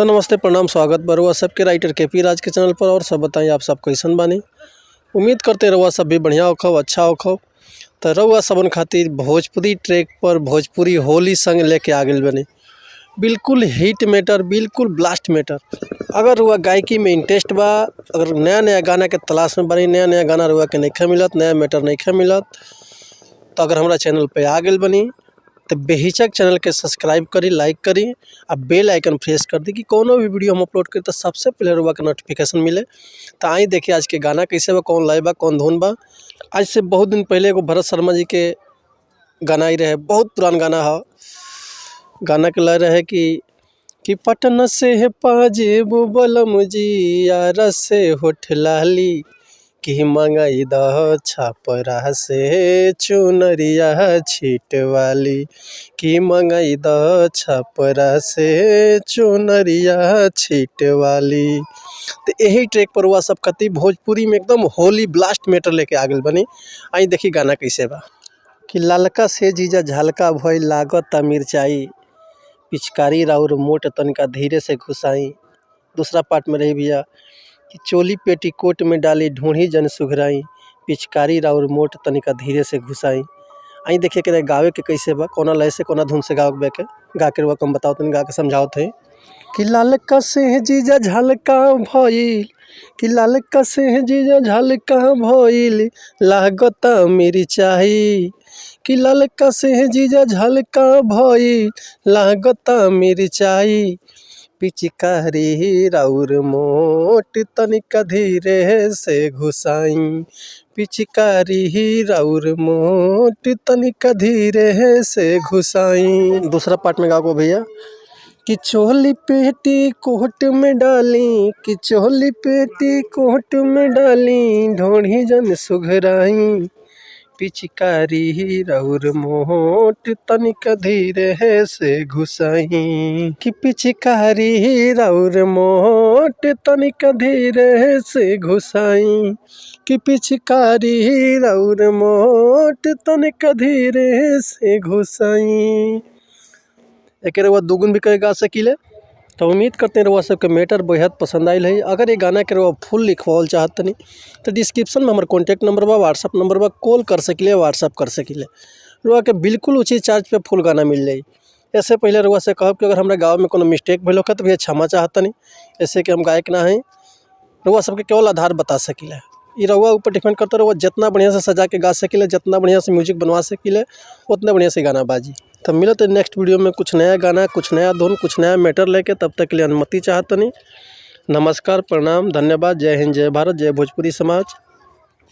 तो नमस्ते प्रणाम स्वागत बरुआ सबके राइटर के राज के चैनल पर। और सब बताइए आप सब कैसन बानी। उम्मीद करते रहुआ सब भी बढ़िया होखब, अच्छा होखब। तो रहुआ सबन खातिर भोजपुरी ट्रैक पर भोजपुरी होली संग लेके आ गए बनी। बिल्कुल हिट मैटर, बिल्कुल ब्लास्ट मैटर। अगर रुआ गायकी में इंटरेस्ट बा, अगर नया नया गाना के तलाश में बनी, नया नया गाना रुआ के नहीं मिलत, नया मैटर नहीं मिलत, तो अगर हमारा चैनल पे आ गए बनी तो बेहिचक चैनल के सब्सक्राइब करी, लाइक करी और बेल आइकन प्रेस कर दी कि कोनो भी वीडियो हम अपलोड करी तो सबसे पहले रुआ के नोटिफिकेशन मिले। तो आई देखिए आज के गाना कैसे बा, कौन लाइव बा, कौन धुन बा। आज से बहुत दिन पहले एगो भरत शर्मा जी के गाना ही रहे, बहुत पुरान गाना है। गाना के लय रहे कि पटना से है पाजेबो बलम जी, यार से होठ लाली, कि मंगाई द छापरा से चुनरिया छीट वाली, कि मंगाई द छापरा से चुनरिया छीट वाली। तो यही ट्रैक पर हुआ सब कति भोजपुरी में एकदम होली ब्लास्ट मैटर लेके आ गए बनी। आई देखी गाना कैसे बा कि लालका से जीजा झालका भई लागत मिर्चाई, पिचकारी राउर मोट तनिका धीरे से घुसाई। दूसरा पार्ट में रही भैया कि चोली पेटी कोट में डाली ढूंढी जन सुघराई, पिचकारी राउर मोट तनिका धीरे से घुसाई। आई देखिए कि गावे के कैसे बा, कोना लय से कोना धुन से गावे के गा के रुआ कम बताओ, तनी गा के समझाओ थे कि लालका से जीजा झलका भइल, कि लालका से जीजा झलका भइल लागत मिर्चाई, कि लालका से जीजा झलका भइल लागत मिर्चाई, पिचकारी राउर मोट तनिका धीरे से घुसाई, पिचकारी राउर मोट तनिका धीरे से घुसाई। दूसरा पार्ट में गाओ भैया कि चोली पेटी कोट में डाली, कि चोली पेटी कोट में डाली ढोढ़ी जन सुघराई, पिचकारी राउर मोट तनिका धीरे से घुसाई, कि पिचकारी राउर मोट तनिका धीरे से घुसाई, कि पिचकारी राउर मोट तनिका धीरे से घुसाई। एक रउआ दुगुन भी कहे गा सकीले। तो उम्मीद करते हैं रउआ सबके मैटर बेहद पसंद आयल है। अगर ये गाना के रउआ फुल लिखवाल चाहत नहीं तो डिस्क्रिप्शन में हमारे कॉन्टैक्ट नंबर बा, व्हाट्सअप नंबर बा, कॉल कर सकिले, व्हाट्सअप कर सकिले। रउआ के बिल्कुल उचित चार्ज पे फुल गाना मिल जाई। ऐसे पहले रउआ से कहब कि अगर हमारे गाँव में कोनो मिस्टेक भइल होखा तो भैया क्षमा चाहत नहीं, ऐसे कि हम गायक ना हैं, रउआ सबके केवल आधार बता सकिले। ये रउआ ऊपर डिपेंड करता, रउआ जितना बढ़िया से सजा के गा सकिले, जितना बढ़िया से म्यूजिक बनवा सकिले, उतना बढ़िया से गाना बाजी। तब मिला तो नेक्स्ट वीडियो में कुछ नया गाना, कुछ नया धुन, कुछ नया मैटर लेके। तब तक के लिए अनुमति चाहत नहीं। नमस्कार, प्रणाम, धन्यवाद। जय हिंद, जय भारत, जय भोजपुरी समाज।